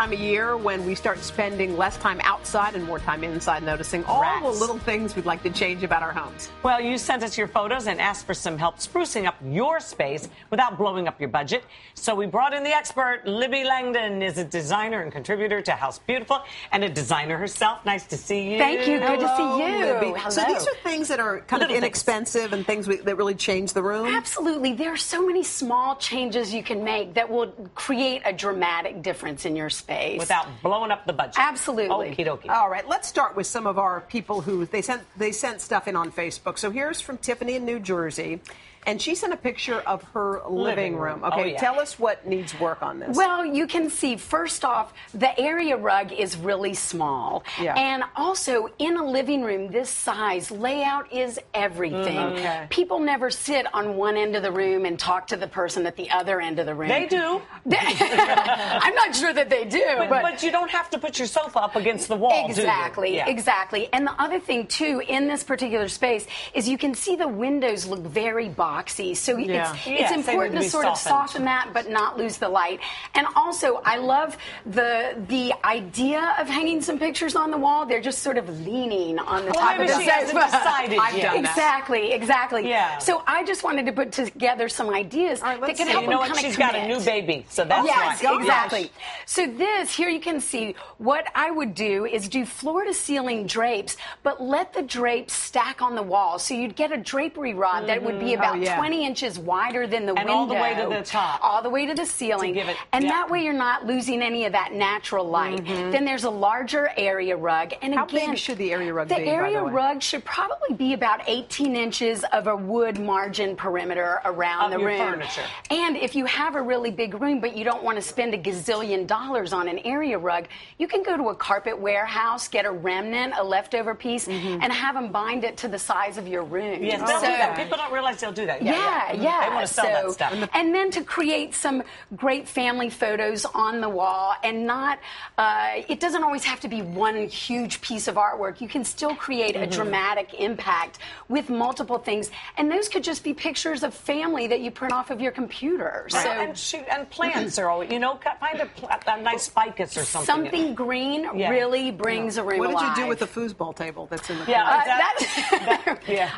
time of year when we start spending less time outside and more time inside, noticing all the little things we'd like to change about our homes. Well, you sent us your photos and asked for some help sprucing up your space without blowing up your budget. So we brought in the expert. Libby Langdon is a designer and contributor to House Beautiful and a designer herself. Nice to see you. Thank you. Good to see you. Libby. Hello. So these are things that are kind of inexpensive and things that really change the room? Absolutely. There are so many small changes you can make that will create a dramatic difference in your space. Without blowing up the budget. Absolutely. Okie dokie. All right, let's start with some of our people who they sent stuff in on Facebook. So here's from Tiffany in New Jersey. And she sent a picture of her living room. Okay, tell us what needs work on this. Well, you can see, first off, the area rug is really small. Yeah. And also, in a living room this size, layout is everything. Okay. People never sit on one end of the room and talk to the person at the other end of the room. They do. I'm not sure that they do. But you don't have to put your sofa up against the wall, Exactly, do you? Yeah. exactly. And the other thing, too, in this particular space is you can see the windows look very boxy. So it's important to sort of soften that but not lose the light. And also, I love the idea of hanging some pictures on the wall. They're just sort of leaning on the top of the she hasn't decided I've done Exactly, exactly. Yeah. So I just wanted to put together some ideas that can help them kind of She's got a new baby, so that's yes, right. exactly. So here you can see what I would do is do floor-to-ceiling drapes, but let the drapes stack on the wall. So you'd get a drapery rod that would be about 20 inches wider than the window. And all the way to the top. All the way to the ceiling. That way you're not losing any of that natural light. Then there's a larger area rug. And How again, big should the area rug be, The area by the way? rug should probably be about 18 inches of a wood margin perimeter around the room. Furniture. And if you have a really big room, but you don't want to spend $1 gazillion on an area rug, you can go to a carpet warehouse, get a remnant, a leftover piece, and have them bind it to the size of your room. Yes, they'll do that. People don't realize they'll do that. Yeah. They want to sell that stuff. And then to create some great family photos on the wall and not, it doesn't always have to be one huge piece of artwork. You can still create a dramatic impact with multiple things. And those could just be pictures of family that you print off of your computer. Right. So, and plants are always, find a nice ficus or something. Something green really brings a room What did alive. you do with the foosball table that's in the corner?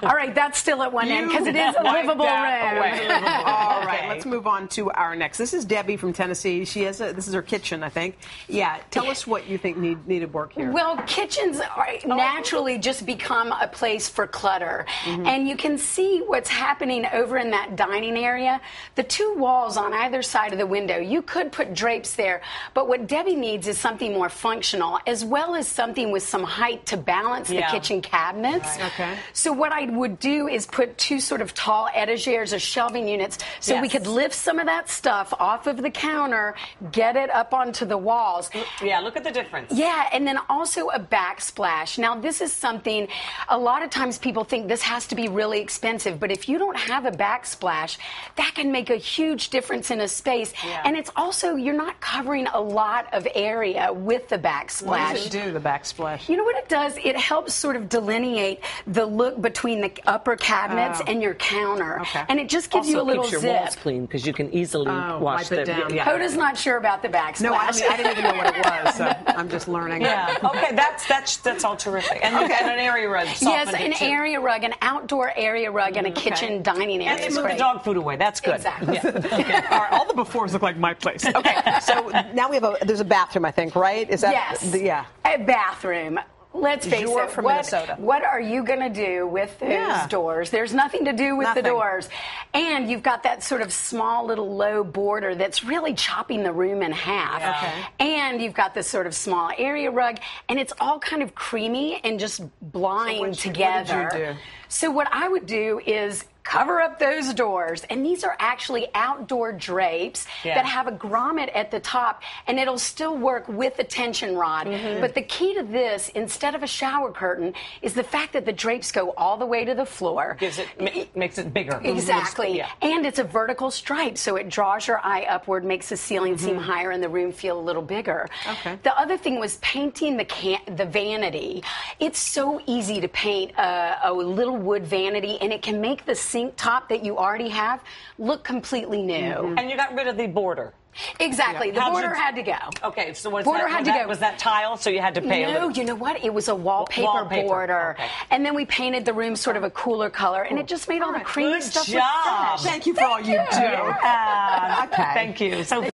All right, that's still at one end because it is a livable room. All right, let's move on to our next. This is Debbie from Tennessee. This is her kitchen, I think. Yeah, tell us what you think needed work here. Well, kitchens naturally just become a place for clutter. And you can see what's happening over in that dining area. The two walls on either side of the window, you could put drapes there, but what Debbie needs is something more functional, as well as something with some height to balance the kitchen cabinets. Right. Okay. So what I would do is put two sort of tall etagères or shelving units so we could lift some of that stuff off of the counter, get it up onto the walls. Yeah, look at the difference. Yeah, and then also a backsplash. Now, this is something, a lot of times people think this has to be really expensive, but if you don't have a backsplash, that can make a huge difference in a space. Yeah. And it's also, you're not covering a lot of area with the backsplash. What does it do, the backsplash? You know what it does? It helps sort of delineate the look between the upper cabinets and your counter. Okay. And it just gives you a little keeps your zip. walls clean because you can easily wash wipe it them. down. Yeah. Hoda's not sure about the backsplash. No, I didn't even know what it was, so I'm just learning. Yeah. Okay, that's all terrific. And and an area rug. Yes, an area rug, an outdoor area rug, and a kitchen dining area. And they move the dog food away. That's good. Exactly. Yeah. All right, all the befores look like my place. Okay, so now there's a bathroom, I think, right? Is that yes. A bathroom. Let's face You're it, from Minnesota. what are you going to do with those doors? There's nothing to do with the doors. And you've got that sort of small little low border that's really chopping the room in half. Yeah. Okay. And you've got this sort of small area rug, and it's all kind of creamy and just blind together. What did you do? So what I would do is cover up those doors. And these are actually outdoor drapes that have a grommet at the top, and it'll still work with the tension rod. But the key to this, instead of a shower curtain, is the fact that the drapes go all the way to the floor. Makes it bigger. Exactly. Yeah. And it's a vertical stripe, so it draws your eye upward, makes the ceiling seem higher and the room feel a little bigger. Okay. The other thing was painting the vanity. It's so easy to paint a little wood vanity, and it can make the sink top that you already have look completely new. And you got rid of the border. Exactly. The border had to go. Okay, so was that tile? So you had to pay a little? No, you know what? It was a wallpaper border. Okay. And then we painted the room sort of a cooler color, and it just made all the creamy stuff look fresh. Thank you for all you do. Yeah. Okay. Thank you. So